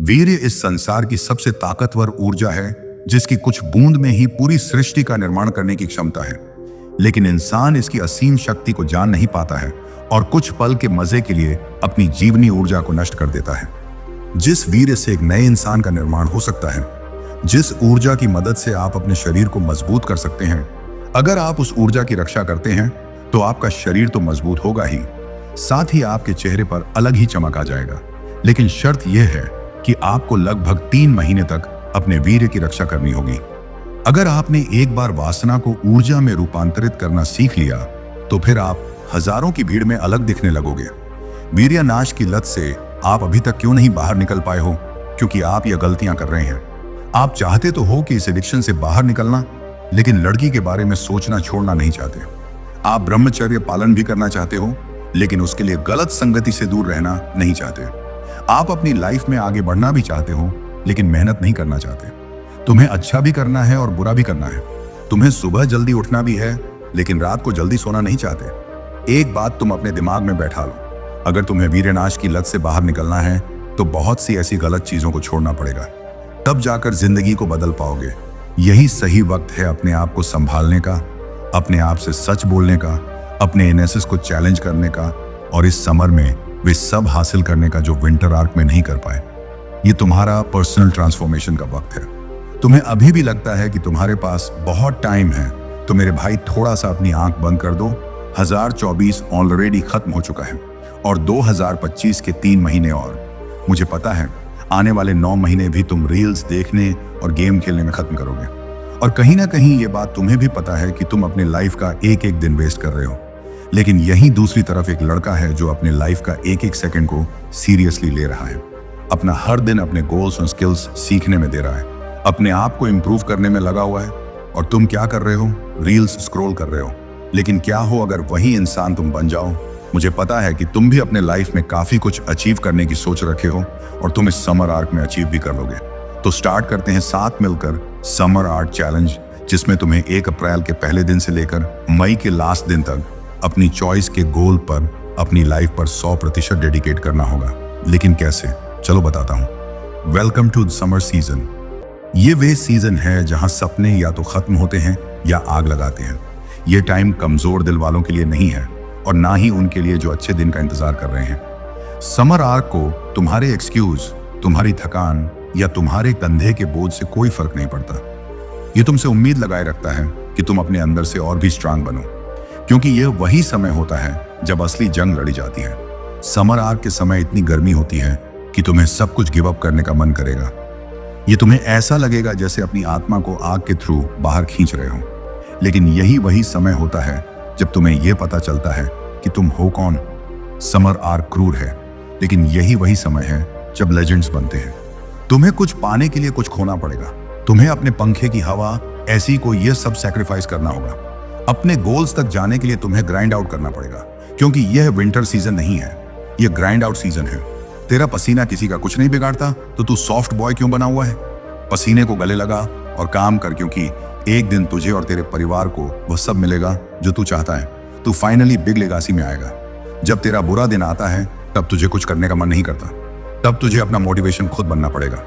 वीर्य इस संसार की सबसे ताकतवर ऊर्जा है, जिसकी कुछ बूंद में ही पूरी सृष्टि का निर्माण करने की क्षमता है। लेकिन इंसान इसकी असीम शक्ति को जान नहीं पाता है और कुछ पल के मजे के लिए अपनी जीवनी ऊर्जा को नष्ट कर देता है। जिस वीर्य से एक नए इंसान का निर्माण हो सकता है, जिस ऊर्जा की मदद से आप अपने शरीर को मजबूत कर सकते हैं, अगर आप उस ऊर्जा की रक्षा करते हैं तो आपका शरीर तो मजबूत होगा ही, साथ ही आपके चेहरे पर अलग ही चमक आ जाएगा। लेकिन शर्त यह है कि आपको लगभग 3 महीने तक अपने वीर्य की रक्षा करनी होगी। अगर आपने एक बार वासना को ऊर्जा में रूपांतरित करना सीख लिया तो फिर आप हजारों की भीड़ में अलग दिखने लगोगे। वीर्य नाश की लत से आप अभी तक क्यों नहीं बाहर निकल पाए हो? क्योंकि आप ये गलतियां कर रहे हैं। आप चाहते तो हो कि इस एडिक्शन से बाहर निकलना, लेकिन लड़की के बारे में सोचना छोड़ना नहीं चाहते। आप ब्रह्मचर्य पालन भी करना चाहते हो, लेकिन उसके लिए गलत संगति से दूर रहना नहीं चाहते। आप अपनी लाइफ में आगे बढ़ना भी चाहते हो, लेकिन मेहनत नहीं करना चाहते। तुम्हें अच्छा भी करना है और बुरा भी करना है। तुम्हें सुबह जल्दी उठना भी है, लेकिन रात को जल्दी सोना नहीं चाहते। एक बात तुम अपने दिमाग में बैठा लो, अगर तुम्हें वीर्यनाश की लत से बाहर निकलना है तो बहुत सी ऐसी गलत चीजों को छोड़ना पड़ेगा, तब जाकर जिंदगी को बदल पाओगे। यही सही वक्त है अपने आप को संभालने का, अपने आप से सच बोलने का, अपने इनेसिस को चैलेंज करने का, और इस समर में वे सब हासिल करने का जो विंटर आर्क में नहीं कर पाए। ये तुम्हारा पर्सनल ट्रांसफॉर्मेशन का वक्त है। तुम्हें अभी भी लगता है कि तुम्हारे पास बहुत टाइम है, तो मेरे भाई थोड़ा सा अपनी आंख बंद कर दो। 2024 ऑलरेडी खत्म हो चुका है और 2025 के 3 महीने और। मुझे पता है आने वाले 9 महीने भी तुम रील्स देखने और गेम खेलने में खत्म करोगे, और कहीं ना कहीं ये बात तुम्हें भी पता है कि तुम अपने लाइफ का एक एक दिन वेस्ट कर रहे हो। लेकिन यहीं दूसरी तरफ एक लड़का है जो अपने लाइफ का एक एक सेकंड को सीरियसली ले रहा है, अपना हर दिन अपने गोल्स और स्किल्स सीखने में दे रहा है, अपने आप को इम्प्रूव करने में लगा हुआ है। और तुम क्या कर रहे हो? रील्स स्क्रॉल कर रहे हो। लेकिन क्या हो अगर वही इंसान तुम बन जाओ? मुझे पता है कि तुम भी अपने लाइफ में काफी कुछ अचीव करने की सोच रखे हो और तुम इस समर आर्क में अचीव भी कर लोगे। तो स्टार्ट करते हैं साथ मिलकर समर आर्ट चैलेंज, जिसमें तुम्हें 1 अप्रैल के पहले दिन से लेकर मई के लास्ट दिन तक अपनी चॉइस के गोल पर, अपनी लाइफ पर 100% डेडिकेट करना होगा। लेकिन कैसे? चलो बताता हूँ। Welcome to the summer season. ये वे सीजन है जहां सपने या तो खत्म होते हैं या आग लगाते हैं। ये टाइम कमजोर दिल वालों के लिए नहीं है और ना ही उनके लिए जो अच्छे दिन का इंतजार कर रहे हैं। समर आर्क को तुम्हारे एक्सक्यूज, तुम्हारी थकान या तुम्हारे कंधे के बोझ से कोई फर्क नहीं पड़ता। ये तुमसे उम्मीद लगाए रखता है कि तुम अपने अंदर से और भी स्ट्रांग बनो, क्योंकि यह वही समय होता है जब असली जंग लड़ी जाती है। समर आर्क के समय इतनी गर्मी होती है कि तुम्हें सब कुछ गिव अप करने का मन करेगा। ये तुम्हें ऐसा लगेगा जैसे अपनी आत्मा को आग के थ्रू बाहर खींच रहे हो। लेकिन यही वही समय होता है जब तुम्हें यह पता चलता है कि तुम हो कौन। समर आर्क क्रूर है, लेकिन यही वही समय है जब लेजेंड्स बनते हैं। तुम्हें कुछ पाने के लिए कुछ खोना पड़ेगा। तुम्हें अपने पंखे की हवा, ऐसी को यह सब सैक्रिफाइस करना होगा। अपने गोल्स तक जाने के लिए तुम्हें ग्राइंड आउट करना पड़ेगा, क्योंकि यह विंटर सीजन नहीं है, यह ग्राइंड आउट सीजन है। तेरा पसीना किसी का कुछ नहीं बिगाड़ता, तो तू सॉफ्ट बॉय क्यों बना हुआ है? पसीने को गले लगा और काम कर, क्योंकि एक दिन तुझे और तेरे परिवार को वह सब मिलेगा जो तू चाहता है। तू फाइनली बिग लेगासी में आएगा। जब तेरा बुरा दिन आता है तब तुझे कुछ करने का मन नहीं करता, तब तुझे अपना मोटिवेशन खुद बनना पड़ेगा।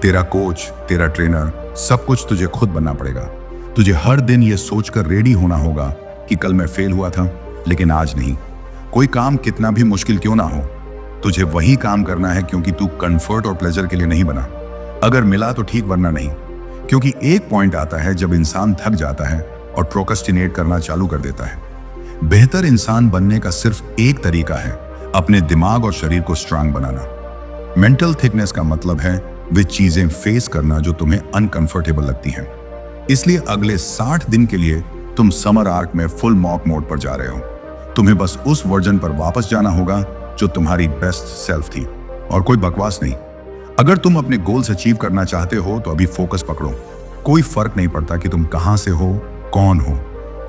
तेरा कोच, तेरा ट्रेनर, सब कुछ तुझे खुद बनना पड़ेगा। तुझे हर दिन ये सोचकर रेडी होना होगा कि कल मैं फेल हुआ था, लेकिन आज नहीं। कोई काम कितना भी मुश्किल क्यों ना हो, तुझे वही काम करना है, क्योंकि तू कंफर्ट और प्लेजर के लिए नहीं बना। अगर मिला तो ठीक, वरना नहीं। क्योंकि एक पॉइंट आता है जब इंसान थक जाता है और प्रोक्रेस्टिनेट करना चालू कर देता है। बेहतर इंसान बनने का सिर्फ एक तरीका है, अपने दिमाग और शरीर को स्ट्रांग बनाना। मेंटल थिकनेस का मतलब है वे चीजें फेस करना जो तुम्हें अनकंफर्टेबल लगती हैं। इसलिए अगले 60 दिन के लिए तुम समर आर्क में फुल मॉक मोड पर जा रहे हो। तुम्हें बस उस वर्जन पर वापस जाना होगा जो तुम्हारी बेस्ट सेल्फ थी, और कोई बकवास नहीं। अगर तुम अपने गोल्स अचीव करना चाहते हो तो अभी फोकस पकड़ो। कोई फर्क नहीं पड़ता कि तुम कहां से हो, कौन हो,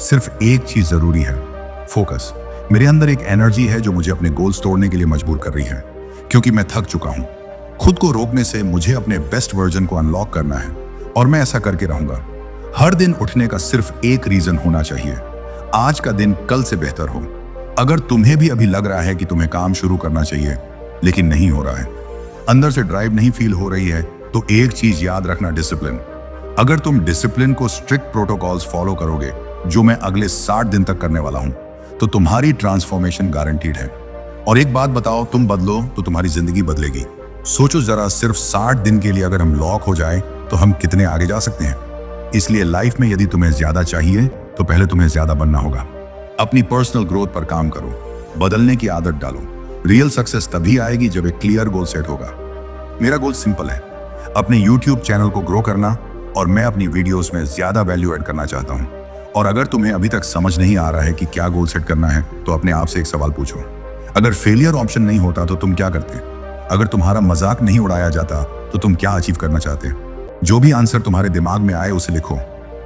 सिर्फ एक चीज जरूरी है, फोकस। मेरे अंदर एक एनर्जी है जो मुझे अपने गोल्स तोड़ने के लिए मजबूर कर रही है, क्योंकि मैं थक चुका हूं। खुद को रोकने से मुझे अपने बेस्ट वर्जन को अनलॉक करना है, और मैं ऐसा करके रहूंगा। हर दिन उठने का सिर्फ एक रीजन होना चाहिए, आज का दिन कल से बेहतर हो। अगर तुम्हें भी अभी लग रहा है कि तुम्हें काम शुरू करना चाहिए लेकिन नहीं हो रहा है, अंदर से ड्राइव नहीं फील हो रही है, तो एक चीज याद रखना, डिसिप्लिन। अगर तुम डिसिप्लिन को स्ट्रिक्ट प्रोटोकॉल्स फॉलो करोगे, जो मैं अगले 60 दिन तक करने वाला हूं, तो तुम्हारी ट्रांसफॉर्मेशन गारंटीड है। और एक बात बताओ, तुम बदलो तो तुम्हारी जिंदगी बदलेगी। सोचो जरा, सिर्फ 60 दिन के लिए अगर हम लॉक हो जाए तो हम कितने आगे जा सकते हैं। इसलिए लाइफ में यदि तुम्हें ज्यादा चाहिए तो पहले तुम्हें ज्यादा बनना होगा। अपनी पर्सनल ग्रोथ पर काम करो, बदलने की आदत डालो। रियल सक्सेस तभी आएगी जब एक क्लियर गोल सेट होगा। मेरा गोल सिंपल है, अपने YouTube चैनल को ग्रो करना, और मैं अपनी वीडियोस में ज्यादा वैल्यू ऐड करना चाहता हूं। और अगर तुम्हें अभी तक समझ नहीं आ रहा है कि क्या गोल सेट करना है, तो अपने आप से एक सवाल पूछो, अगर फेलियर ऑप्शन नहीं होता तो तुम क्या करते? अगर तुम्हारा मजाक नहीं उड़ाया जाता तो तुम क्या अचीव करना चाहते? जो भी आंसर तुम्हारे दिमाग में आए उसे लिखो,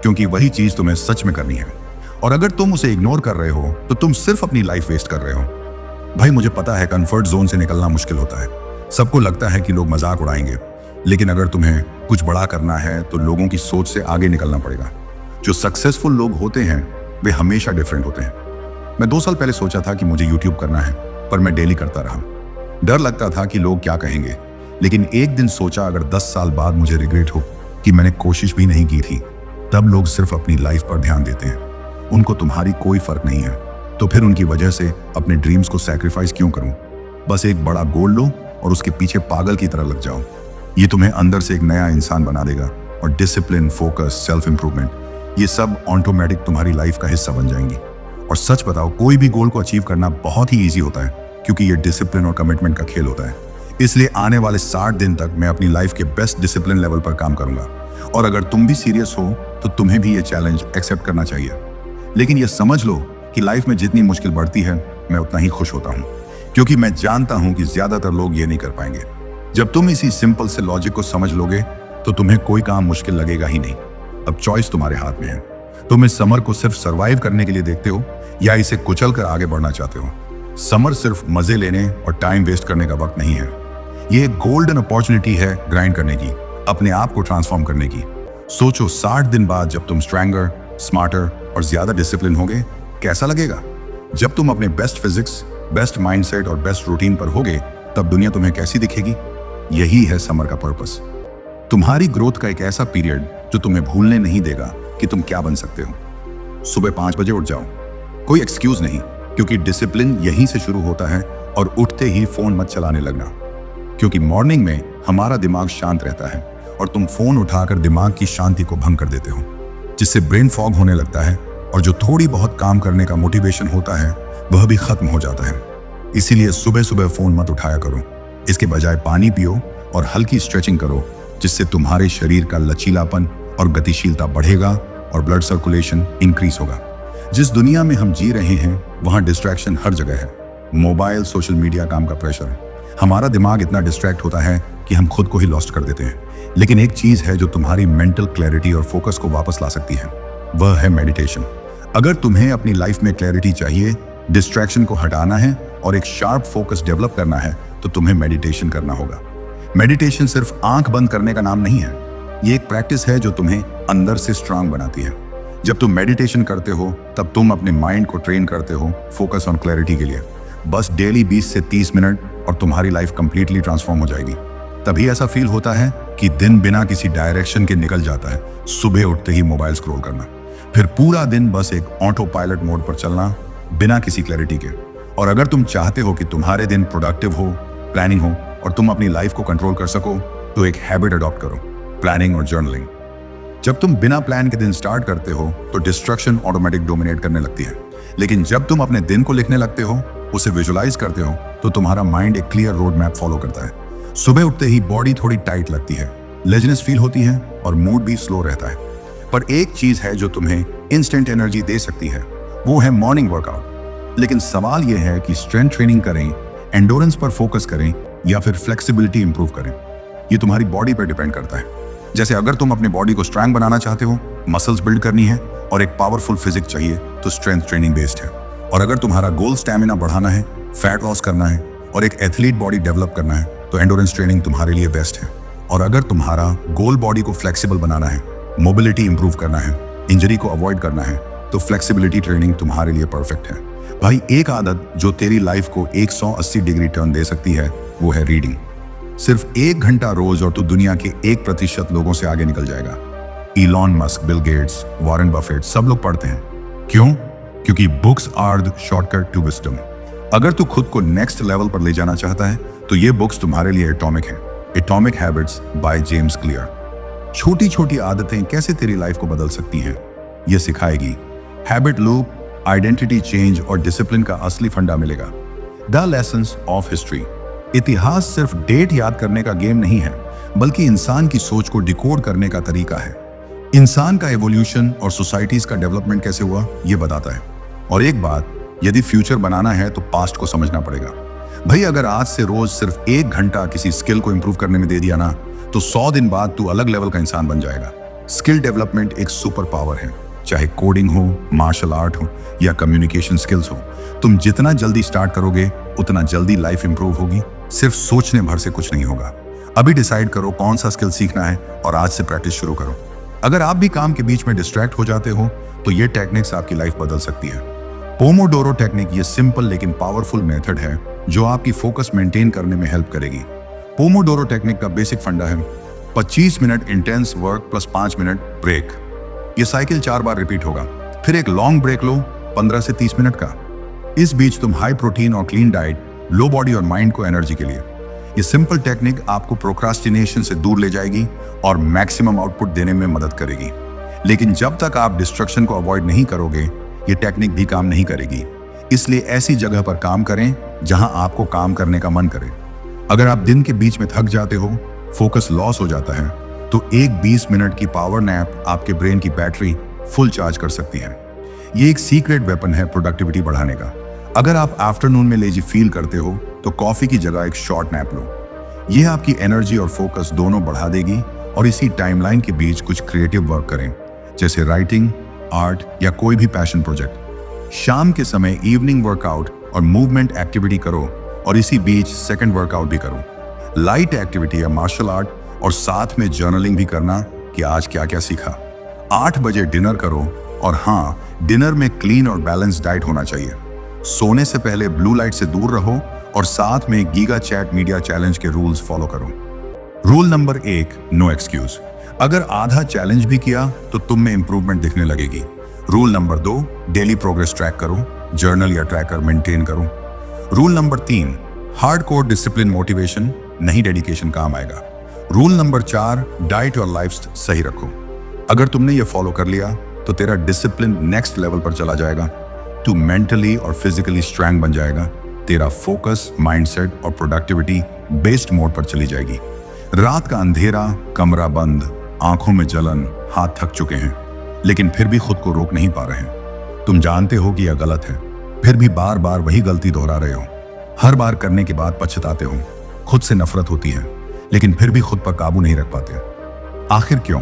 क्योंकि वही चीज तुम्हें सच में करनी है। और अगर तुम उसे इग्नोर कर रहे हो तो तुम सिर्फ अपनी लाइफ वेस्ट कर रहे हो। भाई, मुझे पता है कंफर्ट जोन से निकलना मुश्किल होता है। सबको लगता है कि लोग मजाक उड़ाएंगे, लेकिन अगर तुम्हें कुछ बड़ा करना है तो लोगों की सोच से आगे निकलना पड़ेगा। जो सक्सेसफुल लोग होते हैं वे हमेशा डिफरेंट होते हैं। मैं 2 साल पहले सोचा था कि मुझे YouTube करना है, पर मैं डेली करता रहा। डर लगता था कि लोग क्या कहेंगे, लेकिन एक दिन सोचा, अगर 10 साल बाद मुझे रिग्रेट हो कि मैंने कोशिश भी नहीं की थी। तब लोग सिर्फ अपनी लाइफ पर ध्यान देते हैं, उनको तुम्हारी कोई फर्क नहीं है, तो फिर उनकी वजह से अपने ड्रीम्स को सैक्रिफाइस क्यों करूं? बस एक बड़ा गोल लो और उसके पीछे पागल की तरह लग जाओ। ये तुम्हें अंदर से एक नया इंसान बना देगा, और डिसिप्लिन, फोकस, सेल्फ इंप्रूवमेंट, ये सब ऑटोमेटिक तुम्हारी लाइफ का हिस्सा बन जाएंगी। और सच बताओ, कोई भी गोल को अचीव करना बहुत ही ईजी होता है, क्योंकि ये डिसिप्लिन और कमिटमेंट का खेल होता है। इसलिए आने वाले 60 दिन तक मैं अपनी लाइफ के बेस्ट डिसिप्लिन लेवल पर काम करूंगा। और अगर तुम भी सीरियस हो तो तुम्हें भी ये चैलेंज एक्सेप्ट करना चाहिए। लेकिन ये समझ लो कि लाइफ में जितनी मुश्किल बढ़ती है, मैं उतना ही खुश होता हूँ, क्योंकि मैं जानता हूँ कि ज्यादातर लोग ये नहीं कर पाएंगे। जब तुम इसी सिंपल से लॉजिक को समझ लोगे तो तुम्हें कोई काम मुश्किल लगेगा ही नहीं। अब चॉइस तुम्हारे हाथ में है। तुम इस समर को सिर्फ सर्वाइव करने के लिए देखते हो या इसे कुचल कर आगे बढ़ना चाहते हो। समर सिर्फ मजे लेने और टाइम वेस्ट करने का वक्त नहीं है। ये एक गोल्डन अपॉर्चुनिटी है ग्राइंड करने की, अपने आप को ट्रांसफॉर्म करने की। सोचो, 60 दिन बाद जब तुम स्ट्रॉन्गर, स्मार्टर और ज्यादा डिसिप्लिन होगे, कैसा लगेगा? जब तुम अपने बेस्ट फिजिक्स, बेस्ट माइंडसेट और बेस्ट रूटीन पर होगे, तब दुनिया तुम्हें कैसी दिखेगी? यही है समर का पर्पस। तुम्हारी ग्रोथ का एक ऐसा पीरियड जो तुम्हें भूलने नहीं देगा कि तुम क्या बन सकते हो। सुबह 5 बजे उठ जाओ, कोई एक्सक्यूज नहीं, क्योंकि डिसिप्लिन यहीं से शुरू होता है। और उठते ही फोन मत चलाने लगना, क्योंकि मॉर्निंग में हमारा दिमाग शांत रहता है और तुम फोन उठाकर दिमाग की शांति को भंग कर देते हो, जिससे ब्रेन फॉग होने लगता है और जो थोड़ी बहुत काम करने का मोटिवेशन होता है वह भी खत्म हो जाता है। इसीलिए सुबह सुबह फोन मत उठाया करो। इसके बजाय पानी पियो और हल्की स्ट्रेचिंग करो, जिससे तुम्हारे शरीर का लचीलापन और गतिशीलता बढ़ेगा और ब्लड सर्कुलेशन इंक्रीज होगा। जिस दुनिया में हम जी रहे हैं वहां डिस्ट्रैक्शन हर जगह है। मोबाइल, सोशल मीडिया, काम का प्रेशर, हमारा दिमाग इतना डिस्ट्रैक्ट होता है कि हम खुद को ही लॉस्ट कर देते हैं। लेकिन एक चीज है जो तुम्हारी मेंटल क्लैरिटी और फोकस को वापस ला सकती है, वह है मेडिटेशन। अगर तुम्हें अपनी लाइफ में क्लैरिटी चाहिए, डिस्ट्रैक्शन को हटाना है और एक शार्प फोकस डेवलप करना है, तो तुम्हें मेडिटेशन करना होगा। मेडिटेशन सिर्फ आंख बंद करने का नाम नहीं है, ये एक प्रैक्टिस है जो तुम्हें अंदर से स्ट्रांग बनाती है। जब तुम मेडिटेशन करते हो तब तुम अपने माइंड को ट्रेन करते हो फोकस ऑन क्लैरिटी के लिए। बस डेली 20 से 30 मिनट और तुम्हारी लाइफ कंप्लीटली ट्रांसफॉर्म हो जाएगी। तभी ऐसा फील होता है कि दिन बिना किसी डायरेक्शन के निकल जाता है। सुबह उठते ही मोबाइल स्क्रॉल करना, फिर पूरा दिन बस एक ऑटो पायलट मोड पर चलना बिना किसी क्लैरिटी के। और अगर तुम चाहते हो कि तुम्हारे दिन प्रोडक्टिव हो, प्लानिंग हो और तुम अपनी लाइफ को कंट्रोल कर सको, तो एक हैबिट अडॉप्ट करो, प्लानिंग और जर्नलिंग। जब तुम बिना प्लान के दिन स्टार्ट करते हो तो डिस्ट्रक्शन ऑटोमेटिक डोमिनेट करने लगती है। लेकिन जब तुम अपने दिन को लिखने लगते हो, उसे विजुलाइज करते हो, तो तुम्हारा माइंड एक क्लियर रोड मैप फॉलो करता है। सुबह उठते ही बॉडी थोड़ी टाइट लगती है, लेजनेस फील होती है और मूड भी स्लो रहता है। पर एक चीज है जो तुम्हें इंस्टेंट एनर्जी दे सकती है, वो है मॉर्निंग वर्कआउट। लेकिन सवाल यह है कि स्ट्रेंथ ट्रेनिंग करें, एंडोरेंस पर फोकस करें या फिर फ्लेक्सिबिलिटी इंप्रूव करें। ये तुम्हारी बॉडी पर डिपेंड करता है। जैसे अगर तुम अपने बॉडी को स्ट्रांग बनाना चाहते हो, मसल्स बिल्ड करनी है और एक पावरफुल फिजिक चाहिए, तो स्ट्रेंथ ट्रेनिंग बेस्ड है। और अगर तुम्हारा गोल स्टैमिना बढ़ाना है, फैट लॉस करना है और एक एथलीट बॉडी डेवलप करना है, तो एंडोरेंस ट्रेनिंग तुम्हारे लिए बेस्ट है। और अगर तुम्हारा गोल बॉडी को फ्लेक्सिबल बनाना है, मोबिलिटी इंप्रूव करना है, इंजरी को अवॉइड करना है, तो फ्लेक्सिबिलिटी ट्रेनिंग तुम्हारे लिए परफेक्ट है। भाई, एक आदत जो तेरी लाइफ को 180 डिग्री टर्न दे सकती है वो है रीडिंग। सिर्फ 1 घंटा रोज और तू दुनिया के 1% लोगों से आगे निकल जाएगा। Elon Musk, Bill Gates, Warren Buffett सब लोग पढ़ते हैं। क्यों? क्योंकि books are the shortcut to wisdom. अगर तू खुद को नेक्स्ट लेवल पर ले जाना चाहता है तो ये बुक्स तुम्हारे लिए एटॉमिक है। Atomic habits by James clear. छोटी छोटी आदतें कैसे तेरी लाइफ को बदल सकती हैं, ये सिखाएगी। हैबिट लूप, आइडेंटिटी चेंज और डिसिप्लिन का असली फंडा मिलेगा। The lessons of history. इतिहास सिर्फ डेट याद करने का गेम नहीं है, बल्कि इंसान की सोच को डिकोड करने का तरीका है। इंसान का एवोल्यूशन और सोसाइटीज का डेवलपमेंट कैसे हुआ, ये बताता है। और एक बात, यदि फ्यूचर बनाना है तो पास्ट को समझना पड़ेगा। भाई अगर आज से रोज सिर्फ 1 घंटा किसी स्किल को इंप्रूव करने में दे दिया ना, तो 100 दिन बाद तू अलग लेवल का इंसान बन जाएगा। स्किल डेवलपमेंट एक सुपर पावर है, चाहे कोडिंग हो, मार्शल आर्ट हो या कम्युनिकेशन स्किल्स हो। तुम जितना जल्दी स्टार्ट करोगे उतना जल्दी लाइफ इंप्रूव होगी। सिर्फ सोचने भर से कुछ नहीं होगा। अभी डिसाइड करो कौन सा स्किल सीखना है और आज से प्रैक्टिस शुरू करो। अगर आप भी काम के बीच में डिस्ट्रैक्ट हो जाते हो तो ये टेक्निक्स आपकी लाइफ बदल सकती है। पोमोडोरो टेक्निक ये सिंपल लेकिन पावरफुल मेथड है जो आपकी फोकस मेंटेन करने में हेल्प करेगी। पोमोडोरो टेक्निक का बेसिक फंडा है 25 minute intense work plus 5 minute break. ये साइकिल 4 बार रिपीट होगा। फिर एक लॉन्ग ब्रेक लो 15 से 30 मिनट का। इस बीच तुम हाई प्रोटीन और क्लीन डाइट, लो बॉडी और माइंड को एनर्जी के लिए। ये सिंपल टेक्निक आपको प्रोक्रास्टिनेशन से दूर ले जाएगी और मैक्सिमम आउटपुट देने में मदद करेगी। लेकिन जब तक आप डिस्ट्रक्शन को अवॉइड नहीं करोगे, ये टेक्निक भी काम नहीं करेगी। इसलिए ऐसी जगह पर काम करें जहां आपको काम करने का मन करे। अगर आप दिन के बीच में थक जाते हो, फोकस लॉस हो जाता है, तो एक 20 मिनट की पावर नैप आपके ब्रेन की बैटरी फुल चार्ज कर सकती है। ये एक सीक्रेट वेपन है प्रोडक्टिविटी बढ़ाने का। अगर आप आफ्टरनून में लेजी फील करते हो तो कॉफी की जगह एक शॉर्ट नैप लो। यह आपकी एनर्जी और फोकस दोनों बढ़ा देगी। और इसी टाइमलाइन के बीच कुछ क्रिएटिव वर्क करें, जैसे राइटिंग, आर्ट या कोई भी पैशन प्रोजेक्ट। शाम के समय इवनिंग वर्कआउट और मूवमेंट एक्टिविटी करो और इसी बीच सेकंड वर्कआउट भी करो। लाइट एक्टिविटी या मार्शल आर्ट और साथ में जर्नलिंग भी करना कि आज क्या क्या सीखा। 8 बजे डिनर करो और हाँ, डिनर में क्लीन और बैलेंस डाइट होना चाहिए। सोने से पहले ब्लू लाइट से दूर रहो और साथ में गीगा चैट मीडिया चैलेंज के रूल्स फॉलो करो। Rule number 1, no excuse. अगर आधा चैलेंज भी किया तो तुम में इंप्रूवमेंट दिखने लगेगी। Rule number 2, daily progress track करो, जर्नल या ट्रैकर मेंटेन करो। Rule number 3, hardcore discipline motivation नहीं डेडिकेशन काम आएगा। रूल नंबर 4, डाइट और लाइफ सही रखो। अगर तुमने ये फॉलो कर लिया तो तेरा डिसिप्लिन नेक्स्ट लेवल पर चला जाएगा। तू मेंटली और फिजिकली स्ट्रांग बन जाएगा। तेरा फोकस, माइंडसेट और प्रोडक्टिविटी बेस्ट मोड पर चली जाएगी। रात का अंधेरा, कमरा बंद, आंखों में जलन, हाथ थक चुके हैं, लेकिन फिर भी खुद को रोक नहीं पा रहे हैं। तुम जानते हो कि यह गलत है, फिर भी बार बार वही गलती दोहरा रहे हो। हर बार करने के बाद पछताते हो, खुद से नफरत होती है, लेकिन फिर भी खुद पर काबू नहीं रख पाते। आखिर क्यों?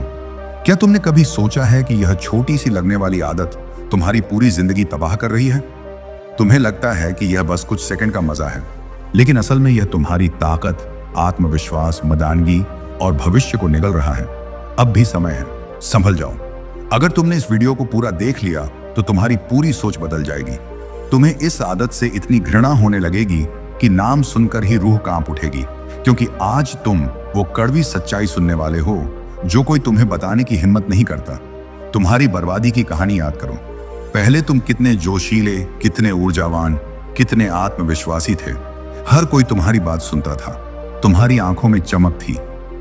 क्या तुमने कभी सोचा है कि यह छोटी सी लगने वाली आदत तुम्हारी पूरी जिंदगी तबाह कर रही है? तुम्हें लगता है कि यह बस कुछ सेकंड का मजा है, लेकिन असल में यह तुम्हारी ताकत, आत्मविश्वास, मर्दानगी और भविष्य को निगल रहा है। अब भी समय है, संभल जाओ। अगर तुमने इस वीडियो को पूरा देख लिया तो तुम्हारी पूरी सोच बदल जाएगी। तुम्हें इस आदत से इतनी घृणा होने लगेगी कि नाम सुनकर ही रूह कांप उठेगी, क्योंकि आज तुम वो कड़वी सच्चाई सुनने वाले हो जो कोई तुम्हें बताने की हिम्मत नहीं करता। तुम्हारी बर्बादी की कहानी याद करो। पहले तुम कितने जोशीले, कितने ऊर्जावान, कितने आत्मविश्वासी थे। हर कोई तुम्हारी बात सुनता था। तुम्हारी आंखों में चमक थी,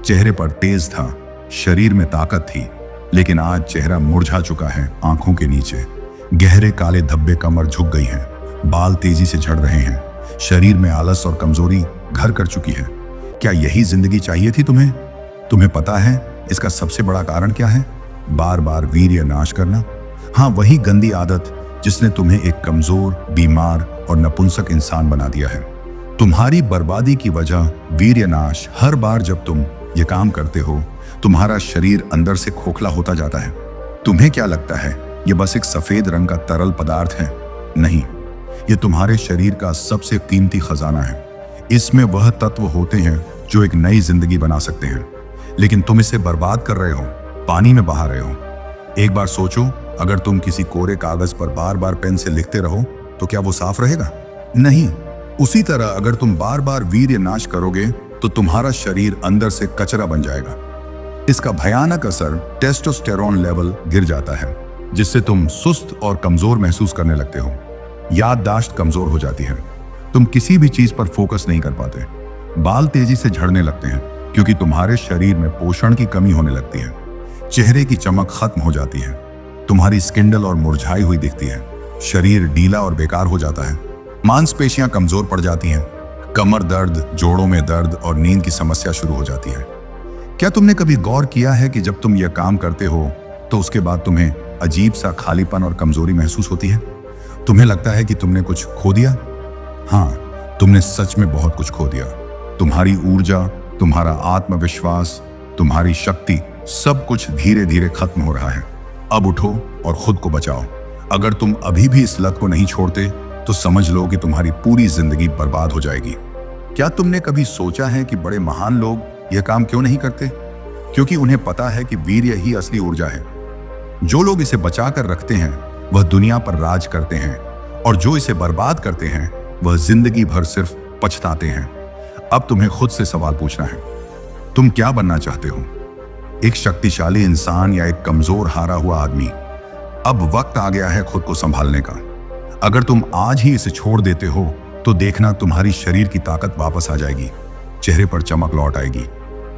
चेहरे पर तेज था, शरीर में ताकत थी। लेकिन आज चेहरा मुरझा चुका है। आंखों के नीचे गहरे काले धब्बे, कमर झुक गई है, बाल तेजी से झड़ रहे हैं, शरीर में आलस और कमजोरी घर कर चुकी है। क्या यही जिंदगी चाहिए थी तुम्हें? तुम्हें पता है इसका सबसे बड़ा कारण क्या है? बार बार वीर्य नाश करना। हाँ, वही गंदी आदत जिसने तुम्हें एक कमजोर, बीमार और नपुंसक इंसान बना दिया है। तुम्हारी बर्बादी की वजह वीर्य नाश। हर बार जब तुम ये काम करते हो, तुम्हारा शरीर अंदर से खोखला होता जाता है। तुम्हें क्या लगता है ये बस एक सफेद रंग का तरल पदार्थ है? नहीं, ये तुम्हारे शरीर का सबसे कीमती खजाना है। इसमें वह तत्व होते हैं जो एक नई जिंदगी बना सकते हैं, लेकिन तुम इसे बर्बाद कर रहे हो, पानी में बहा रहे हो। एक बार सोचो, अगर तुम किसी कोरे कागज पर बार बार पेन से लिखते रहो तो क्या वो साफ रहेगा? नहीं। उसी तरह अगर तुम बार बार वीर्य नाश करोगे तो तुम्हारा शरीर अंदर से कचरा बन जाएगा। इसका भयानक असर टेस्टोस्टेरोन लेवल गिर जाता है, जिससे तुम सुस्त और कमजोर महसूस करने लगते हो। याददाश्त कमजोर हो जाती है, तुम किसी भी चीज पर फोकस नहीं कर पाते। बाल तेजी से झड़ने लगते हैं क्योंकि तुम्हारे शरीर में पोषण की कमी होने लगती है। चेहरे की चमक खत्म हो जाती है, तुम्हारी स्किन डल और मुरझाई हुई दिखती है। शरीर ढीला और बेकार हो जाता है, मांसपेशियां कमजोर पड़ जाती हैं, कमर दर्द, जोड़ों में दर्द और नींद की समस्या शुरू हो जाती है। क्या तुमने कभी गौर किया है कि जब तुम यह काम करते हो तो उसके बाद तुम्हें अजीब सा खालीपन और कमजोरी महसूस होती है? तुम्हें लगता है कि तुमने कुछ खो दिया? हाँ, तुमने सच में बहुत कुछ खो दिया। तुम्हारी ऊर्जा, तुम्हारा आत्मविश्वास, तुम्हारी शक्ति, सब कुछ धीरे धीरे खत्म हो रहा है। अब उठो और खुद को बचाओ। अगर तुम अभी भी इस लत को नहीं छोड़ते तो समझ लो कि तुम्हारी पूरी जिंदगी बर्बाद हो जाएगी। क्या तुमने कभी सोचा है कि बड़े महान लोग यह काम क्यों नहीं करते? क्योंकि उन्हें पता है कि वीर्य ही असली ऊर्जा है। जो लोग इसे बचा कर रखते हैं वह दुनिया पर राज करते हैं, और जो इसे बर्बाद करते हैं वह जिंदगी भर सिर्फ पछताते हैं। अब तुम्हें खुद से सवाल पूछना है, तुम क्या बनना चाहते हो? एक शक्तिशाली इंसान या एक कमजोर हारा हुआ आदमी? अब वक्त आ गया है खुद को संभालने का। अगर तुम आज ही इसे छोड़ देते हो तो देखना तुम्हारी शरीर की ताकत वापस आ जाएगी, चेहरे पर चमक लौट आएगी,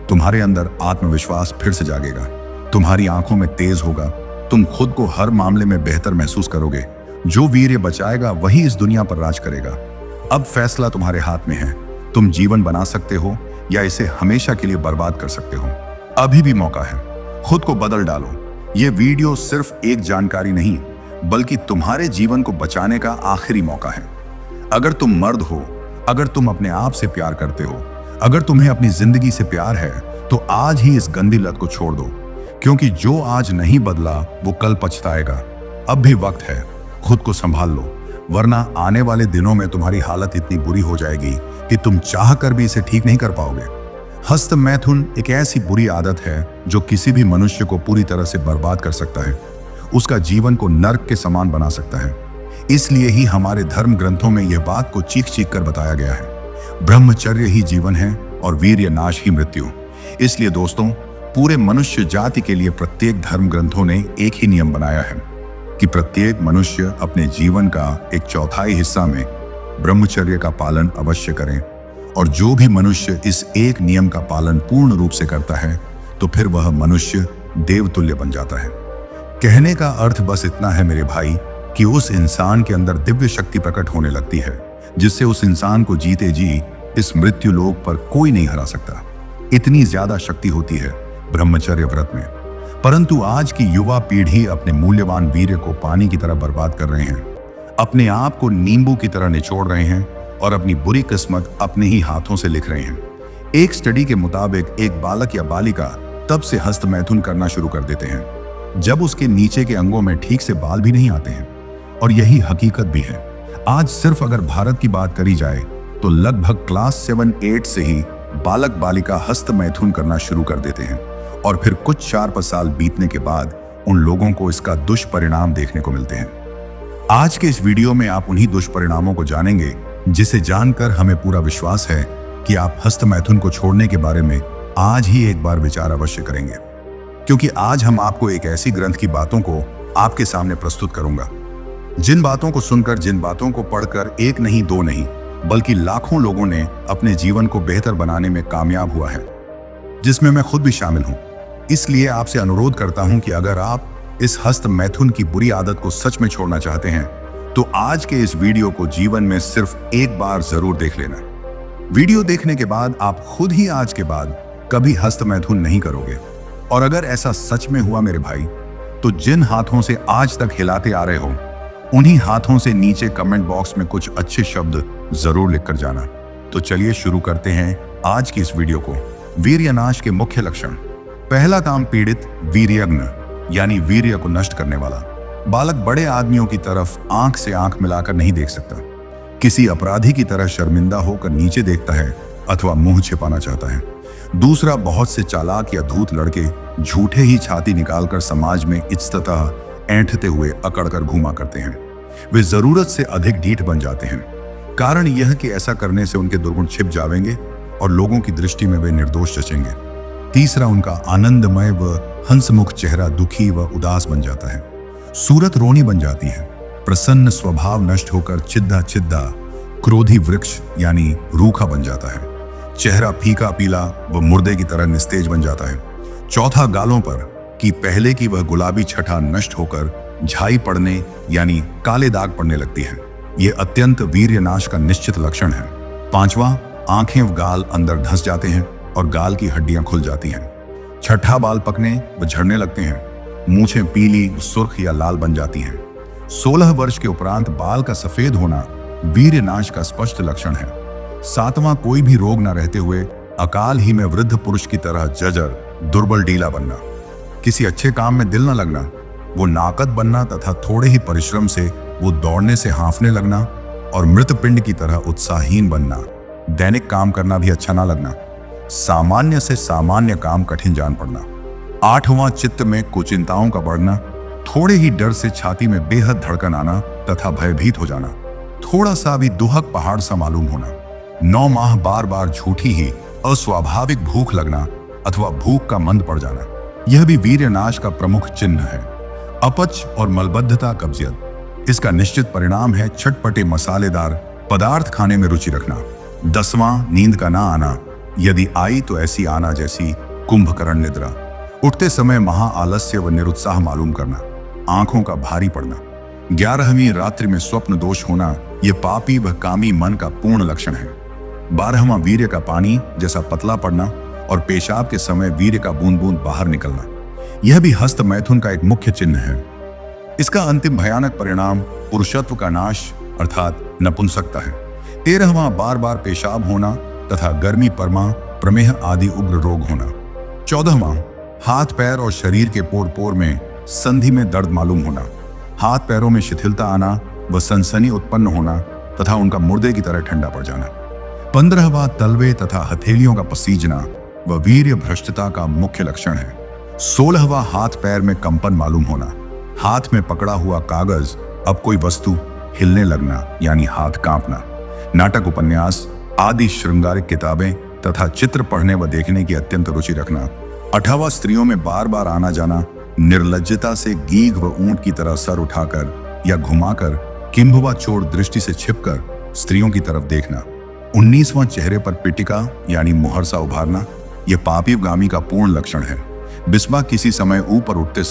तुम्हारे अंदर आत्मविश्वास फिर से जागेगा, तुम्हारी आंखों में तेज होगा, तुम खुद को हर मामले में बेहतर महसूस करोगे। जो वीर्य बचाएगा वही इस दुनिया पर राज करेगा। अब फैसला तुम्हारे हाथ में है, तुम जीवन बना सकते हो या इसे हमेशा के लिए बर्बाद कर सकते हो। अभी भी मौका है, खुद को बदल डालो। ये वीडियो सिर्फ एक जानकारी नहीं, बल्कि तुम्हारे जीवन को बचाने का आखिरी मौका है। अगर तुम मर्द हो, अगर तुम अपने आप से प्यार करते हो, अगर तुम्हें अपनी जिंदगी से प्यार है, तो आज ही इस गंदी लत को छोड़ दो, क्योंकि जो आज नहीं बदला वो कल पछताएगा। अब भी वक्त है, खुद को संभाल लो, वरना आने वाले दिनों में तुम्हारी हालत इतनी बुरी हो जाएगी कि तुम चाह कर भी इसे ठीक नहीं कर पाओगे। हस्त मैथुन एक ऐसी बुरी आदत है जो किसी भी मनुष्य को पूरी तरह से बर्बाद कर सकता है, उसका जीवन को नर्क के समान बना सकता है। इसलिए ही हमारे धर्म ग्रंथों में यह बात को चीख चीख कर बताया गया है, ब्रह्मचर्य ही जीवन है और वीर्य नाश ही मृत्यु। इसलिए दोस्तों, पूरे मनुष्य जाति के लिए प्रत्येक धर्म ग्रंथों ने एक ही नियम बनाया है कि प्रत्येक मनुष्य अपने जीवन का एक चौथाई हिस्सा में ब्रह्मचर्य का पालन अवश्य करें, और जो भी मनुष्य इस एक नियम का पालन पूर्ण रूप से करता है तो फिर वह मनुष्य देवतुल्य बन जाता है। कहने का अर्थ बस इतना है मेरे भाई, कि उस इंसान के अंदर दिव्य शक्ति प्रकट होने लगती है, जिससे उस इंसान को जीते जी इस मृत्यु लोक पर कोई नहीं हरा सकता। इतनी ज्यादा शक्ति होती है ब्रह्मचर्य व्रत में। परंतु आज की युवा पीढ़ी अपने मूल्यवान वीर्य को पानी की तरह बर्बाद कर रहे हैं, अपने आप को नींबू की तरह निचोड़ रहे हैं और अपनी बुरी किस्मत अपने ही हाथों से लिख रहे हैं। एक स्टडी के मुताबिक एक बालक या बालिका तब से हस्त मैथुन करना शुरू कर देते हैं जब उसके नीचे के अंगों में ठीक से बाल भी नहीं आते हैं, और यही हकीकत भी है। आज सिर्फ अगर भारत की बात करी जाए तो लगभग क्लास 7-8 से ही बालक बालिका हस्त मैथुन करना शुरू कर देते हैं, और फिर कुछ 4-5 साल बीतने के बाद उन लोगों को इसका दुष्परिणाम देखने को मिलते हैं। आज के इस वीडियो में आप उन्हीं दुष्परिणामों को जानेंगे जिसे जानकर हमें पूरा विश्वास है कि आप हस्त मैथुन को छोड़ने के बारे में आज ही एक बार विचार अवश्य करेंगे, क्योंकि आज हम आपको एक ऐसी ग्रंथ की बातों को आपके सामने प्रस्तुत करूंगा, जिन बातों को सुनकर, जिन बातों को पढ़कर एक नहीं, दो नहीं, बल्कि लाखों लोगों ने अपने जीवन को बेहतर बनाने में कामयाब हुआ है, जिसमें मैं खुद भी शामिल हूं। इसलिए आपसे अनुरोध करता हूं कि अगर आप इस हस्त मैथुन की बुरी आदत को सच में छोड़ना चाहते हैं तो आज के इस वीडियो को जीवन में सिर्फ एक बार जरूर देख लेना। वीडियो देखने के बाद आप खुद ही आज के बाद कभी हस्त मैथुन नहीं करोगे। और अगर ऐसा सच में हुआ मेरे भाई, तो जिन हाथों से आज तक हिलाते आ रहे हो, उन्हीं हाथों से नीचे कमेंट बॉक्स में कुछ अच्छे शब्द जरूर लिखकर जाना। तो चलिए शुरू करते हैं आज की इस वीडियो को। वीर्यनाश के मुख्य लक्षण। पहला काम, पीड़ित वीर्यग्न, यानी वीर्य को नष्ट करने वाला। बालक बड़े आदमियों की तरफ आंख से आंख मिलाकर नहीं देख सकता, किसी अपराधी की तरह शर्मिंदा होकर नीचे देखता है अथवा मुंह छिपाना चाहता है। दूसरा, बहुत से चालाक या धूत लड़के झूठे ही छाती निकालकर समाज में इज्जततः ऐंठते हुए अकड़कर घूमा करते हैं। वे जरूरत से अधिक ढीठ बन जाते हैं। कारण यह कि ऐसा करने से उनके दुर्गुण छिप जाएंगे और लोगों की दृष्टि में वे निर्दोष जचेंगे। तीसरा, उनका आनंदमय व हंसमुख चेहरा दुखी व उदास बन जाता है। सूरत रोनी बन जाती है। प्रसन्न स्वभाव नष्ट होकर चिद्धा चिद्धा क्रोधी वृक्ष यानी रूखा बन जाता है। चेहरा फीका पीला व मुर्दे की तरह निस्तेज बन जाता है। चौथा, गालों पर कि पहले की वह गुलाबी छटा नष्ट होकर झाई पड़ने यानी काले दाग पड़ने लगती है। यह अत्यंत वीर्यनाश का निश्चित लक्षण है। पांचवा, आंखें व गाल अंदर धंस जाते हैं और गाल की हड्डियां खुल जाती हैं। छठा, बाल पकने व झड़ने लगते हैं। मूछें पीली, सुर्ख या लाल बन जाती हैं। 16 वर्ष के उपरांत बाल का सफेद होना वीर्यनाश का स्पष्ट लक्षण है। सातवां, कोई भी रोग न रहते हुए अकाल ही में वृद्ध पुरुष की तरह जर्जर, दुर्बल, ढीला बनना। किसी अच्छे काम में दिल न लगना, वो नाकद बनना तथा थोड़े ही परिश्रम से वो दौड़ने से हांफने लगना और मृत पिंड की तरह उत्साहहीन बनना। दैनिक काम करना भी अच्छा ना लगना। सामान्य से सामान्य काम कठिन जान पड़ना। आठवां, चित्त में कुचिंताओं का बढ़ना, थोड़े ही डर से छाती में बेहद धड़कन आना तथा भयभीत हो जाना। थोड़ा सा भी दुहक पहाड़ सा मालूम होना। 9 माह बार बार झूठी ही अस्वाभाविक भूख लगना अथवा भूख का मंद पड़ जाना, यह भी वीर्यनाश का प्रमुख चिन्ह है। अपच और मलबद्धता, कब्जियत, इसका निश्चित परिणाम है चटपटे मसालेदार पदार्थ खाने में रुचि रखना। 10वां, नींद का ना आना, यदि आई तो ऐसी आना जैसी कुंभकर्ण निद्रा। उठते समय महा आलस्य व निरुत्साह मालूम करना। आंखों का भारी पड़ना। 11वीं, रात्रि में स्वप्न दोष होना, यह पापी व कामी मन का पूर्ण लक्षण है। 12वां, वीर्य का पानी जैसा पतला पड़ना और पेशाब के समय वीर्य का बूंद बूंद बाहर निकलना, यह भी हस्त मैथुन का एक मुख्य चिन्ह है। इसका अंतिम भयानक परिणाम पुरुषत्व का नाश अर्थात नपुंसकता है। 13वां, बार बार पेशाब होना तथा गर्मी, परमा, प्रमेह आदि उग्र रोग होना। 14वां, हाथ पैर और शरीर के पोर पोर में संधि में दर्द मालूम होना, हाथ पैरों में शिथिलता आना व सनसनी उत्पन्न होना तथा उनका मुर्दे की तरह ठंडा पड़ जाना। 15वां, तलवे तथा हथेलियों का पसीजना व वीर्य भ्रष्टता का मुख्य लक्षण है। 16वां, हाथ पैर में कंपन मालूम होना, हाथ में पकड़ा हुआ कागज अब कोई वस्तु हिलने लगना यानी हाथ कांपना। नाटक, उपन्यास आदि श्रृंगारिक किताबें तथा चित्र पढ़ने व देखने की अत्यंत रुचि रखना। 18वां, स्त्रियों में बार बार आना जाना, निर्लज्जता से गीघ व ऊंट की तरह सर उठाकर या घुमाकर किंभवा चोर दृष्टि से छिपकर स्त्रियों की तरफ देखना। 19वां, चेहरे पर पिटिका यानी मुहरसा उभारना, यह पापीगामी का पूर्ण लक्षण है। 20वां, किसी समय ऊपर उठते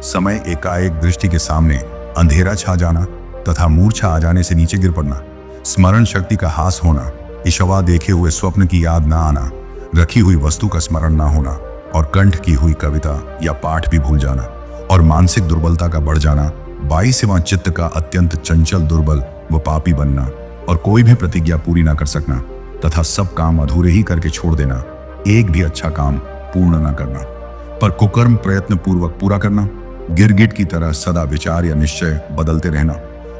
समय एकाएक दृष्टि के सामने अंधेरा छा जाना तथा मूर्छा आ जाने से नीचे गिर पड़ना। स्मरण शक्ति का हास होना, इशवा देखे हुए स्वप्न की याद ना आना, रखी हुई वस्तु का स्मरण ना होना और कंठ की हुई कविता या पाठ भी भूल जाना और मानसिक दुर्बलता का बढ़ जाना। 22वां, चित्त का अत्यंत चंचल, दुर्बल व पापी बनना और कोई भी प्रतिज्ञा पूरी ना कर सकना तथा सब काम अधूरे ही करके छोड़ देना, एक भी अच्छा काम पूर्ण ना करना पर कुकर्म प्रयत्न पूर्वक पूरा करना। गिरगिट की तरह सदा विचार या निश्चय बदलते रहना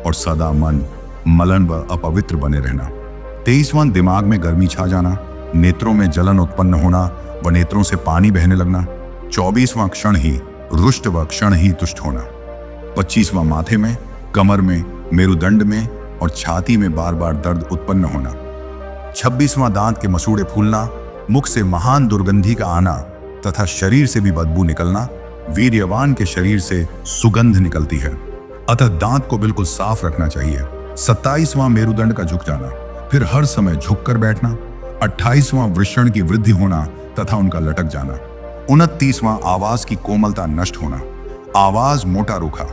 और सदा मन मलन व अपवित्र बने रहना। 23वां, दिमाग में गर्मी छा जाना, नेत्रों में जलन उत्पन्न होना व नेत्रों से पानी बहने लगना। 24वां, क्षण ही रुष्ट व क्षण ही तुष्ट होना। 25वां, माथे में, कमर में, मेरुदंड में और छाती में बार बार दर्द उत्पन्न होना। 26वां, दांत के मसूड़े फूलना, मुख से महान दुर्गंधी का आना तथा शरीर से भी बदबू निकलना। वीर्यवान के शरीर से सुगंध निकलती है, अतः दांत को बिल्कुल साफ रखना चाहिए। 27वां, मेरुदंड का झुक जाना, फिर हर समय झुककर बैठना। 28वां, वृषण की वृद्धि होना तथा उनका लटक जाना। 29वां, आवाज की कोमलता नष्ट होना, आवाज मोटा रूखा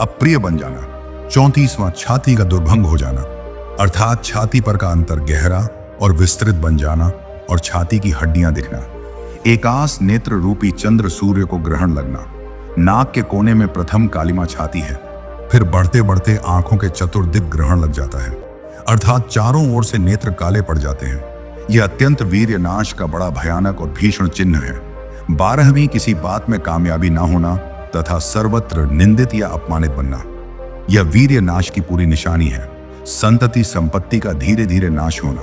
अप्रिय बन जाना। 34वां, छाती का दुर्भंग हो जाना अर्थात छाती पर का अंतर गहरा और विस्तृत बन जाना और छाती की हड्डियां दिखना। एकास नेत्र रूपी चंद्र सूर्य को ग्रहण लगना। नाक के कोने में प्रथम कालिमा छाती है, फिर बढ़ते बढ़ते आंखों के चतुर्दिक ग्रहण लग जाता है अर्थात चारों ओर से नेत्र काले पड़ जाते हैं। यह अत्यंत वीर्य नाश का बड़ा भयानक और भीषण चिन्ह है। 12वीं, किसी बात में कामयाबी ना होना तथा सर्वत्र निंदित या अपमानित बनना, यह वीर्य नाश की पूरी निशानी है। संतति संपत्ति का धीरे धीरे नाश होना,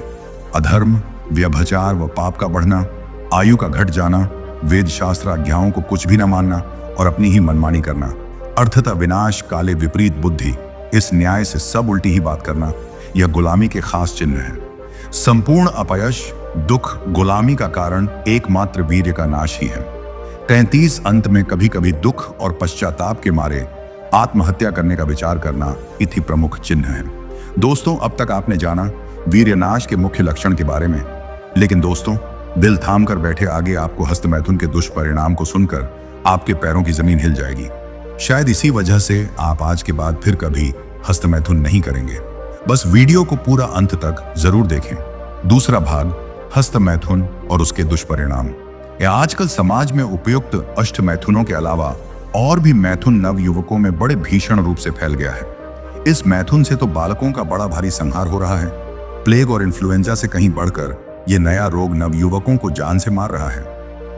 अधर्म, व्यभिचार व पाप का बढ़ना, आयु का घट जाना, वेद शास्त्र आज्ञाओं को कुछ भी न मानना और अपनी ही मनमानी करना, अर्थतः विनाश काले विपरीत बुद्धि, इस न्याय से सब उल्टी ही बात करना, यह गुलामी के खास चिन्ह है। संपूर्ण अपयश, दुख, गुलामी का कारण एकमात्र वीर्य का नाश ही है। 33 अंत में कभी कभी दुख और पश्चाताप के मारे आत्महत्या करने का विचार करना इति प्रमुख चिन्ह है। दोस्तों, अब तक आपने जाना वीर्यनाश के मुख्य लक्षण के बारे में, लेकिन दोस्तों, दिल थाम कर बैठे आगे आपको हस्त मैथुन के दुष्परिणाम को सुनकर आपके पैरों की जमीन हिल जाएगी। शायद इसी वजह से आप आज के बाद फिर कभी हस्त मैथुन नहीं करेंगे। बस वीडियो को पूरा अंत तक जरूर देखें। दूसरा भाग, हस्त मैथुन और उसके दुष्परिणाम। आजकल समाज में उपयुक्त अष्ट मैथुनों के अलावा और भी मैथुन नव युवकों में बड़े भीषण रूप से फैल गया है। इस मैथुन से तो बालकों का बड़ा भारी संहार हो रहा है। प्लेग और इन्फ्लुएंजा से कहीं बढ़कर यह नया रोग नव युवकों को जान से मार रहा है।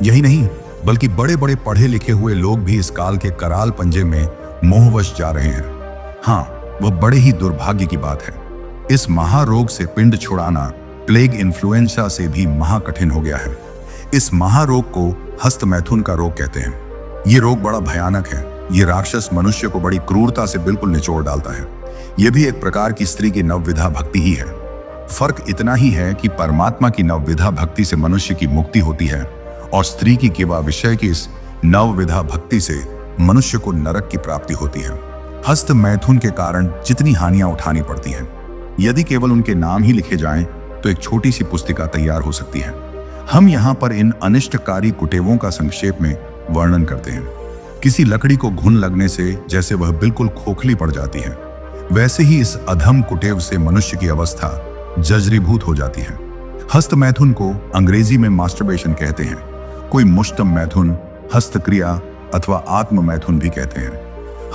यही नहीं, बल्कि बड़े बड़े पढ़े लिखे हुए लोग भी इस काल के कराल पंजे में मोहवश जा रहे हैं। हाँ, वह बड़े ही दुर्भाग्य की बात है। इस महारोग से पिंड छुड़ाना प्लेग इन्फ्लुएंजा से भी महाकठिन हो गया है। इस महारोग को हस्त मैथुन का रोग कहते हैं। ये रोग बड़ा भयानक है। ये राक्षस मनुष्य को बड़ी क्रूरता से बिल्कुल निचोड़ डालता है। यह भी एक प्रकार की स्त्री की नवविधा भक्ति ही है। फर्क इतना ही है कि परमात्मा की नवविधा भक्ति से मनुष्य की मुक्ति होती है और स्त्री की केवल विषय की इस नवविधा भक्ति से मनुष्य को नरक की प्राप्ति होती है। हस्त मैथुन के कारण जितनी हानियां उठानी पड़ती हैं, यदि केवल उनके नाम ही लिखे जाएं तो एक छोटी सी पुस्तिका तैयार हो सकती है। हम यहाँ पर इन अनिष्टकारी कुटेवों का संक्षेप में वर्णन करते हैं। किसी लकड़ी को घुन लगने से जैसे वह बिल्कुल खोखली पड़ जाती है, वैसे ही इस अधम कुटेव से मनुष्य की अवस्था जर्जरीभूत हो जाती है। हस्त मैथुन को अंग्रेजी में मास्टरबेशन कहते हैं। कोई मुष्टम मैथुन, हस्तक्रिया अथवा आत्म मैथुन भी कहते हैं।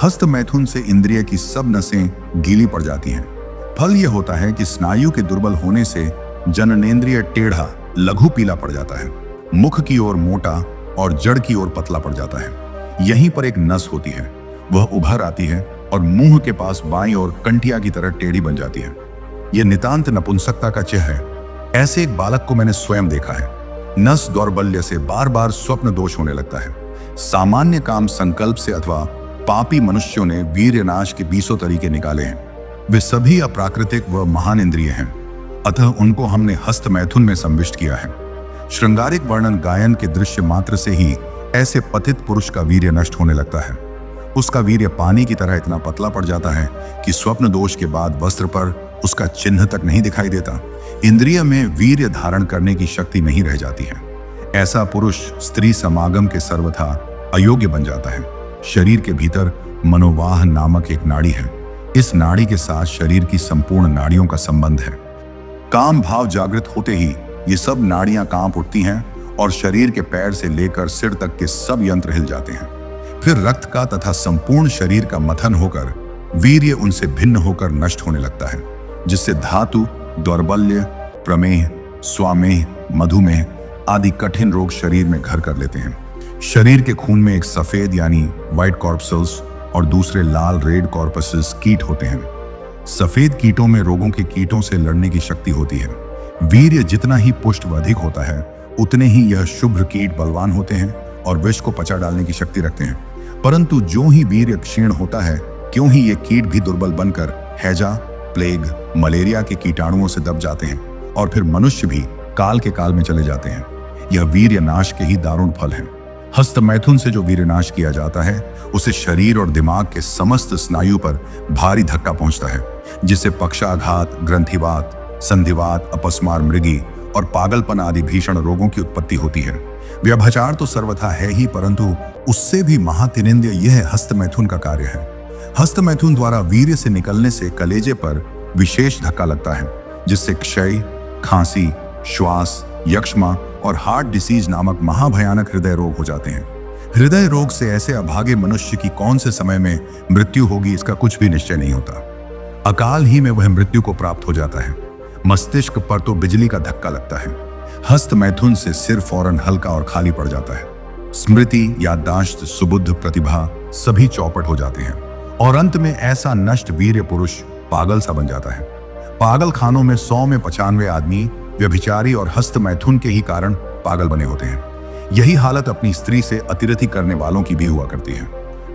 हस्त मैथुन से इंद्रिय की सब नसें गीली पड़ जाती हैं। फल यह होता है कि स्नायु के दुर्बल होने से जननेंद्रिय टेढ़ा, लघु पीला पड़ जाता है। मुख की ओर मोटा और जड़ की ओर पतला पड़ जाता है। यहीं पर एक नस होती है, वह उभर आती है और मुंह के पास बाईं ओर कंटिया की तरह टेढ़ी बन जाती है। यह नितांत नपुंसकता का चिन्ह है। ऐसे एक बालक को मैंने स्वयं देखा है। नस दौर्बल्य से बार बार स्वप्न दोष होने लगता है। सामान्य काम संकल्प से अथवा पापी मनुष्यों ने वीर्यनाश के 20 तरीके निकाले हैं। वे सभी अप्राकृतिक व महान इंद्रिय हैं, अतः उनको हमने हस्त मैथुन में संविष्ट किया है। श्रृंगारिक वर्णन गायन के दृश्य मात्र से ही ऐसे पतित पुरुष का वीर्य नष्ट होने लगता है। उसका वीर्य पानी की तरह इतना पतला पड़ जाता है कि स्वप्न दोष के बाद वस्त्र पर उसका चिन्ह तक नहीं दिखाई देता। इंद्रिय में वीर्य धारण करने की शक्ति नहीं रह जाती है। ऐसा पुरुष स्त्री समागम के सर्वथा अयोग्य बन जाता है। शरीर के भीतर मनोवाह नामक एक नाड़ी है। इस नाड़ी के साथ शरीर की संपूर्ण नाड़ियों का संबंध है। काम भाव जागृत होते ही ये सब नाड़ियां कांप उठती हैं और शरीर के पैर से लेकर सिर तक के सब यंत्र हिल जाते हैं। फिर रक्त का तथा संपूर्ण शरीर का मथन होकर वीर्य उनसे भिन्न होकर नष्ट होने लगता है, जिससे धातु, दौर्बल्य, प्रमेह, स्वामेह, मधुमेह आदि कठिन रोग शरीर में घर कर लेते हैं। शरीर के खून में एक सफेद यानी व्हाइट कॉर्पसल्स और दूसरे लाल रेड कॉर्पसेस कीट होते हैं। सफेद कीटों में रोगों के कीटों से लड़ने की शक्ति होती है। वीर्य जितना ही पुष्ट व अधिक होता है, उतने ही यह शुभ्र कीट बलवान होते हैं और विष को पचा डालने की शक्ति रखते हैं। परंतु जो ही वीर्य क्षीण होता है, क्यों ही ये कीट भी दुर्बल बनकर हैजा, प्लेग, मलेरिया के कीटाणुओं से दब जाते हैं और फिर मनुष्य भी काल के काल में चले जाते हैं। यह वीर्य नाश के ही दारुण फल है। हस्त मैथुन से जो वीर्य नाश किया जाता है, उसे शरीर और दिमाग के समस्त स्नायु पर भारी धक्का पहुंचता है, जिससे पक्षाघात, ग्रंथिवात, संधिवात, अपस्मार मृगी और पागलपन आदि भीषण रोगों की उत्पत्ति होती है। व्यभिचार तो सर्वथा है ही, परंतु उससे भी महातिनिंद्य यह हस्त मैथुन का कार्य है। हस्त मैथुन द्वारा वीर्य से निकलने से कलेजे पर विशेष धक्का लगता है, जिससे क्षय, खांसी, श्वास, यक्ष्मा और हार्ट डिसीज नामक महाभयानक हृदय रोग हो जाते हैं। हृदय रोग से ऐसे अभागे मनुष्य की कौन से समय में मृत्यु होगी, इसका कुछ भी निश्चय नहीं होता। अकाल ही में वह मृत्यु को प्राप्त हो जाता है। मस्तिष्क पर तो बिजली का धक्का लगता है। हस्त मैथुन से सिर फौरन हल्का और खाली पड़ जाता है। स्मृति, याददाश्त, सुबुद्ध, प्रतिभा सभी चौपट हो जाते हैं और अंत में ऐसा नष्ट वीर्य पुरुष पागल सा बन जाता है। पागल खानों में 100 में 95 आदमी व्यभिचारी और हस्त मैथुन के ही कारण पागल बने होते हैं। यही हालत अपनी स्त्री से अतिरथि करने वालों की भी हुआ करती है।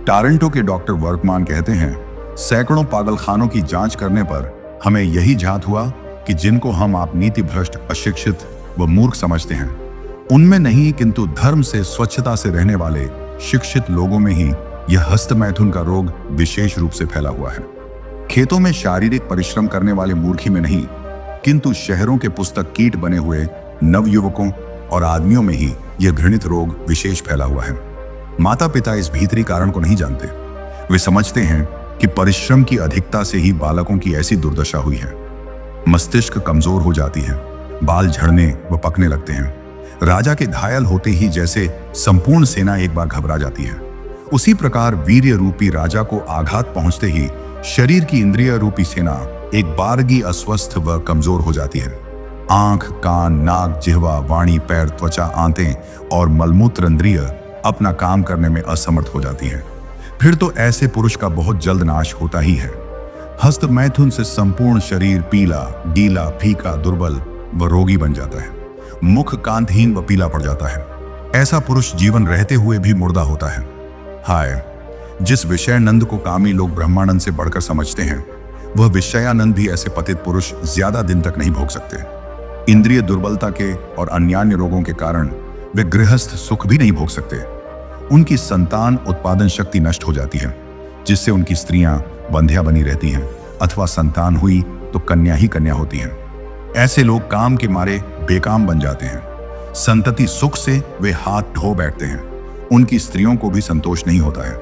टोरंटो के डॉक्टर वर्कमान कहते हैं, सैकड़ों पागल खानों की जांच करने पर हमें यही जात हुआ कि जिनको हम आप नीति भ्रष्ट, अशिक्षित व मूर्ख समझते हैं, उनमें नहीं, किंतु धर्म से, स्वच्छता से रहने वाले शिक्षित लोगों में ही यह हस्तमैथुन का रोग विशेष रूप से फैला हुआ है। खेतों में शारीरिक परिश्रम करने वाले मूर्खी में नहीं, किंतु शहरों के पुस्तक कीट बने हुए नवयुवकों और आदमियों में ही यह घृणित रोग विशेष फैला हुआ है। माता पिता इस भीतरी कारण को नहीं जानते। वे समझते हैं कि परिश्रम की अधिकता से ही बालकों की ऐसी दुर्दशा हुई है। मस्तिष्क कमजोर हो जाती है, बाल झड़ने व पकने लगते हैं। राजा के घायल होते ही जैसे संपूर्ण सेना एक बार घबरा जाती है, उसी प्रकार वीर्य रूपी राजा को आघात पहुंचते ही शरीर की इंद्रिय रूपी सेना एक बारगी अस्वस्थ व कमजोर हो जाती है। आंख, कान, नाक, जिह्वा, वाणी, पैर, त्वचा, आंतें और मलमूत्र इंद्रिय अपना काम करने में असमर्थ हो जाती हैं। फिर तो ऐसे पुरुष का बहुत जल्द नाश होता ही है। हस्त मैथुन से संपूर्ण शरीर पीला, गीला, फीका, दुर्बल व रोगी बन जाता है। मुख कांतहीन व पीला पड़ जाता है। ऐसा पुरुष जीवन रहते हुए भी मुर्दा होता है। हाय, जिस विषयानंद को कामी लोग ब्रह्मानंद से बढ़कर समझते हैं, वह विषयानंद भी ऐसे पतित पुरुष ज्यादा दिन तक नहीं भोग सकते। इंद्रिय दुर्बलता के और अन्यान्य रोगों के कारण वे गृहस्थ सुख भी नहीं भोग सकते। उनकी संतान उत्पादन शक्ति नष्ट हो जाती है, जिससे उनकी स्त्रियां बंध्या बनी रहती हैं, अथवा संतान हुई तो कन्या ही कन्या होती हैं। ऐसे लोग काम के मारे बेकाम बन जाते हैं। संतति सुख से वे हाथ धो बैठते हैं। उनकी स्त्रियों को भी संतोष नहीं होता है।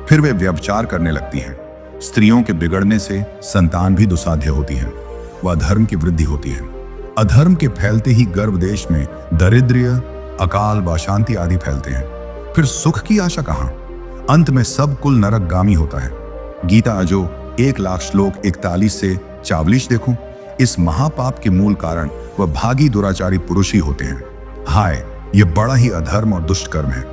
फिर वे व्यभिचार करने लगती हैं। स्त्रियों के बिगड़ने से संतान भी दुसाध्य होती है व अधर्म की वृद्धि होती है। अधर्म के फैलते ही गर्भ देश में दरिद्र्य, अकाल व अशांति आदि फैलते हैं। फिर सुख की आशा कहां? अंत में सब कुल नरकगामी होता है। गीता अजो 1,00,000 श्लोक 41 से 44 देखो। इस महापाप के मूल कारण वह भागी दुराचारी पुरुष ही होते हैं। हाय, यह बड़ा ही अधर्म और दुष्ट कर्म है।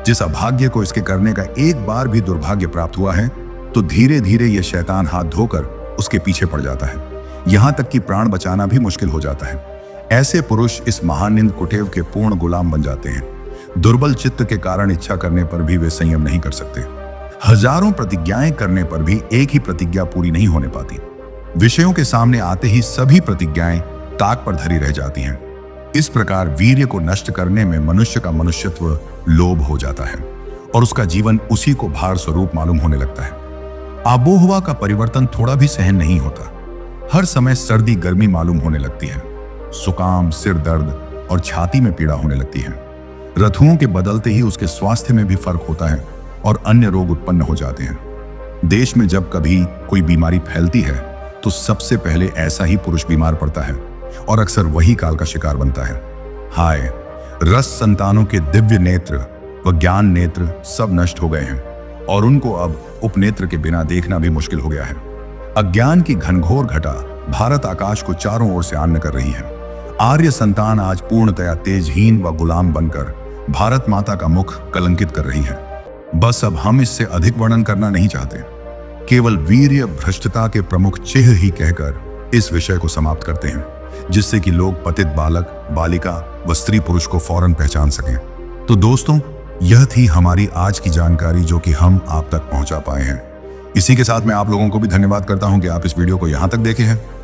जिस अभाग्य को इसके करने का एक बार भी दुर्भाग्य प्राप्त हुआ है, तो धीरे धीरे यह शैतान हाथ धोकर उसके पीछे पड़ जाता है। यहां तक कि प्राण बचाना भी मुश्किल हो जाता है। ऐसे पुरुष इस महानिंद कुटेव के पूर्ण गुलाम बन जाते हैं। दुर्बल चित्त के कारण इच्छा करने पर भी वे संयम नहीं कर सकते। हजारों प्रतिज्ञाएं करने पर भी एक ही प्रतिज्ञा पूरी नहीं होने पाती। विषयों के सामने आते ही सभी प्रतिज्ञाएं ताक पर धरी रह जाती हैं। इस प्रकार वीर्य को नष्ट करने में मनुष्य का मनुष्यत्व लोभ हो जाता है और उसका जीवन उसी को भार स्वरूप मालूम होने लगता है। आबोहवा का परिवर्तन थोड़ा भी सहन नहीं होता। हर समय सर्दी गर्मी मालूम होने लगती है। जुकाम, सिर दर्द और छाती में पीड़ा होने लगती है। ऋतुओं के बदलते ही उसके स्वास्थ्य में भी फर्क होता है और अन्य रोग उत्पन्न हो जाते हैं। देश में जब कभी कोई बीमारी फैलती है, तो सबसे पहले ऐसा ही पुरुष बीमार पड़ता है और अक्सर वही काल का शिकार बनता है। हाय, रस संतानों के दिव्य नेत्र व ज्ञान नेत्र सब नष्ट हो गए हैं और उनको अब उपनेत्र के बिना देखना भी मुश्किल हो गया है। अज्ञान की घनघोर घटा भारत आकाश को चारों ओर से आन्न कर रही है। आर्य संतान आज पूर्णतया तेजहीन व गुलाम बनकर भारत माता का मुख कलंकित कर रही है। बस अब हम इससे अधिक वर्णन करना नहीं चाहते। केवल वीर्य भ्रष्टता के प्रमुख चिह्न ही कहकर इस विषय को समाप्त करते हैं, जिससे कि लोग पतित बालक, बालिका व स्त्री पुरुष को फौरन पहचान सकें। तो दोस्तों, यह थी हमारी आज की जानकारी जो कि हम आप तक पहुंचा पाए हैं। इसी के साथ मैं आप लोगों को भी धन्यवाद करता हूं कि आप इस वीडियो को यहां तक देखे हैं।